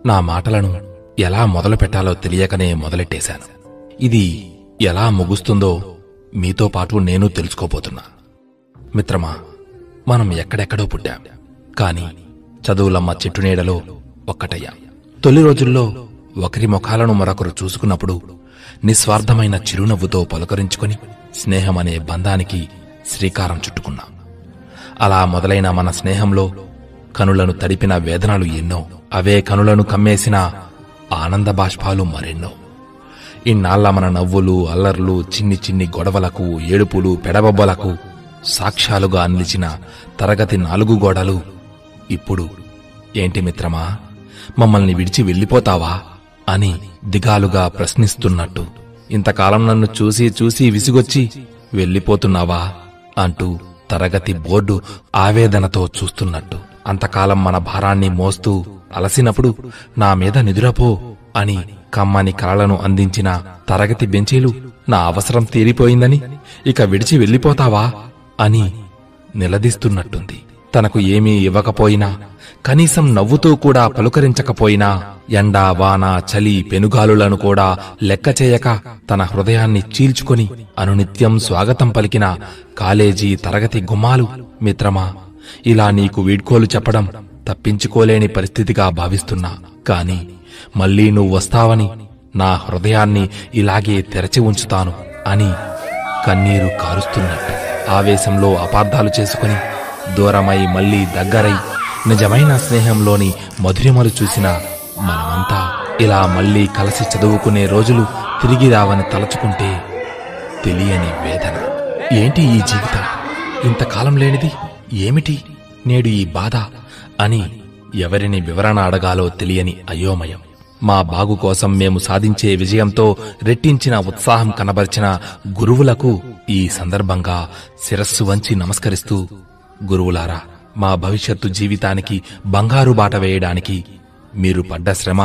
నా మాటలను ఎలా మొదలు పెట్టాలో తెలియకనే మొదలెట్టేశాను. ఇది ఎలా ముగుస్తుందో మీతో పాటు నేను తెలుసుకోబోతున్నా. మిత్రమా, మనం ఎక్కడెక్కడో పుట్టాం, కాని చదువులమ్మ చెట్టు నీడలో ఒక్కటయ్యాం. తొలి రోజుల్లో ఒకరి ముఖాలను మరొకరు చూసుకున్నప్పుడు నిస్వార్థమైన చిరునవ్వుతో పలుకరించుకొని స్నేహమనే బంధానికి శ్రీకారం చుట్టుకున్నాం. అలా మొదలైన మన స్నేహంలో కనులను తడిపిన వేదనలు ఎన్నో, అవే కనులను కమ్మేసిన ఆనంద బాష్పాలు మరెన్నో. ఇన్నాళ్ల మన నవ్వులు, అల్లర్లు, చిన్ని చిన్ని గొడవలకు, ఏడుపులు, పెడబొబ్బలకు సాక్ష్యాలుగా నిలిచిన తరగతి 4 గోడలు ఇప్పుడు ఏంటి మిత్రమా, మమ్మల్ని విడిచి వెళ్ళిపోతావా అని దిగాలుగా ప్రశ్నిస్తున్నట్టు, ఇంతకాలం నన్ను చూసి చూసి విసిగొచ్చి వెళ్ళిపోతున్నావా అంటూ తరగతి బోర్డు ఆవేదనతో చూస్తున్నట్టు, అంతకాలం మన భారాన్ని మోస్తూ అలసినప్పుడు నా మీద నిదురపో అని కమ్మని కలలను అందించిన తరగతి బెంచీలు నా అవసరం తీరిపోయిందని ఇక విడిచి వెళ్ళిపోతావా అని నిలదీస్తున్నట్టుంది. తనకు ఏమీ ఇవ్వకపోయినా, కనీసం నవ్వుతూ కూడా పలుకరించకపోయినా, ఎండా, వాన, చలి, పెనుగాలులను కూడా లెక్కచేయక తన హృదయాన్ని చీల్చుకొని అనునిత్యం స్వాగతం పలికిన కాలేజీ తరగతి గుమ్మాలు. మిత్రమా, ఇలా నీకు వీడ్కోలు చెప్పడం తప్పించుకోలేని పరిస్థితిగా భావిస్తున్నా. కాని మళ్లీ నువ్వు వస్తావని నా హృదయాన్ని ఇలాగే తెరచి ఉంచుతాను అని కన్నీరు కారుస్తున్నట్టు, ఆవేశంలో అపార్థాలు చేసుకుని దూరమై మళ్లీ దగ్గరై నిజమైన స్నేహంలోని మధురిమలు చూసిన మనమంతా ఇలా మళ్లీ కలిసి చదువుకునే రోజులు తిరిగి రావని తలచుకుంటే తెలియని వేదన. ఏంటి ఈ జీవితం, ఇంతకాలం లేనిది ఏమిటి నేడు ఈ బాధ అని ఎవరిని వివరణ అడగాలో తెలియని అయోమయం. మా బాగు కోసం మేము సాధించే విజయంతో రెట్టించిన ఉత్సాహం కనబరిచిన గురువులకు ఈ సందర్భంగా శిరస్సు వంచి నమస్కరిస్తూ, గురువులారా, మా భవిష్యత్తు జీవితానికి బంగారు బాట వేయడానికి మీరు పడ్డ శ్రమ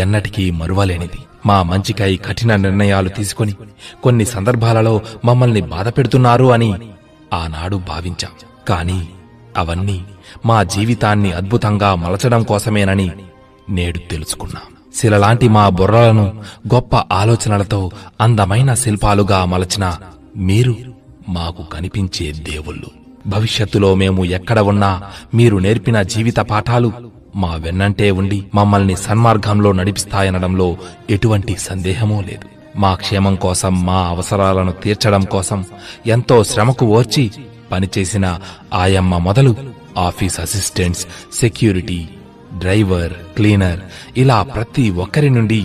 ఎన్నటికీ మరువలేనిది. మా మంచికై కఠిన నిర్ణయాలు తీసుకొని కొన్ని సందర్భాలలో మమ్మల్ని బాధపెడుతున్నారు అని ఆనాడు భావించాం. కాని అవన్నీ మా జీవితాన్ని అద్భుతంగా మలచడం కోసమేనని నేడు తెలుసుకున్నాం. శిలలాంటి మా బుర్రలను గొప్ప ఆలోచనలతో అందమైన శిల్పాలుగా మలచిన మీరు మాకు కనిపించే దేవుళ్ళు. భవిష్యత్తులో మేము ఎక్కడ ఉన్నా మీరు నేర్పిన జీవిత పాఠాలు మా వెన్నంటే ఉండి మమ్మల్ని సన్మార్గంలో నడిపిస్తాయనడంలో ఎటువంటి సందేహమూ లేదు. మా క్షేమం కోసం, మా అవసరాలను తీర్చడం కోసం ఎంతో శ్రమకు ఓర్చి పనిచేసిన ఆయమ్మ మొదలు office assistants, security, driver, cleaner, ఇలా ప్రతి ఒక్కరి నుండి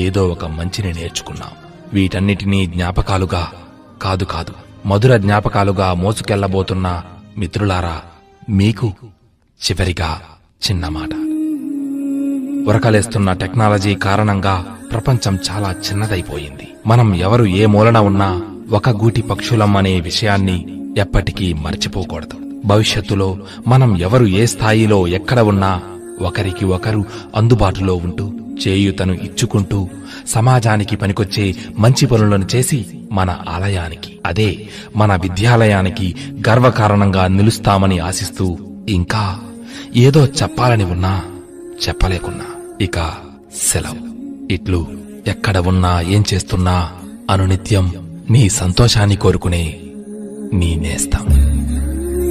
ఏదో ఒక మంచిని నేర్చుకున్నాం. వీటన్నిటినీ జ్ఞాపకాలుగా కాదు మధుర జ్ఞాపకాలుగా మోసుకెళ్లబోతున్న మిత్రులారా, మీకు చివరిగా చిన్న మాట. ఉరకలేస్తున్న టెక్నాలజీ కారణంగా ప్రపంచం చాలా చిన్నదైపోయింది. మనం ఎవరు ఏ మూలన ఉన్నా ఒక గూటి పక్షులం అనే విషయాన్ని ఎప్పటికీ మర్చిపోకూడదు. భవిష్యత్తులో మనం ఎవరు ఏ స్థాయిలో ఎక్కడ ఉన్నా ఒకరికి ఒకరు అందుబాటులో ఉంటూ చేయూతను ఇచ్చుకుంటూ సమాజానికి పనికొచ్చే మంచి పనులను చేసి మన ఆలయానికి, అదే మన విద్యాలయానికి గర్వకారణంగా నిలుస్తామని ఆశిస్తూ, ఇంకా ఏదో చెప్పాలని ఉన్నా చెప్పలేకున్నా ఇక సెలవు. ఇట్లు ఎక్కడ ఉన్నా ఏం చేస్తున్నా అనునిత్యం నీ సంతోషాన్ని కోరుకునే నీ నేస్తం.